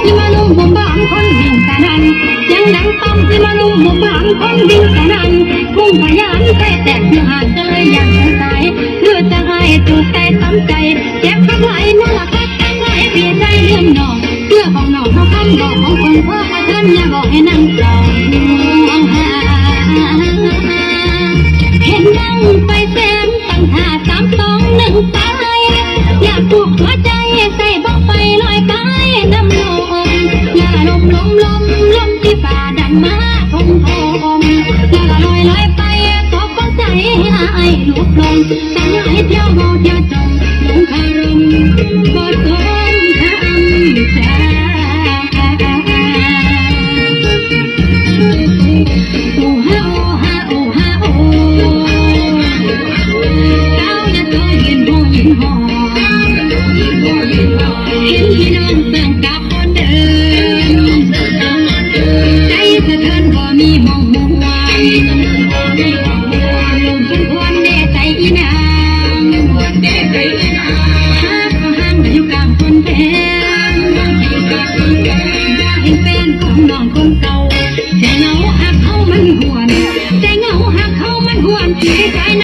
ที่มานุ่มบุบบังคนวิ่งสนันเสียงดังปั้มที่มานุ่มบุบบังคนวิ่งสนันพุ่งพยานใส่แตกเนื้อหาจะเลยอย่างสงสัยเลือดจะให้ตูดใจซ้ำใจเจ็บกับไหลนั่นแหละครับไหลพี่ใจเลื่อนหนองเพื่อของหนองเขาคำบอกของคนพ่อมาท่านอย่าบอกให้นั่งเปล่าเห็นนั่งไปแสนตั้งท่า3 2 1ตายอยากปลุกหัวใจใส่บ้องไฟลอยไปน้ำลมอย่าลมที่ฝ่าดันมาทงอย่าลอยไปตกก้นใจไอ้ลูกลมแต่อย่าให้เที่ยวเมาเที่ยวจมลงคารมกดทนทำใจโอ้ฮาโอ้ฮาโอ้ฮาโอ้เจ้าจะต้องยินโหยินหอเห็นพี่น้องเสื่องกับคนเดินใจสะเทือนบ่มีมองมัวลมเป็นคนเดใจอีนางฮักห้างอยู่กลางคนแพงเห็นเป็นของน้อง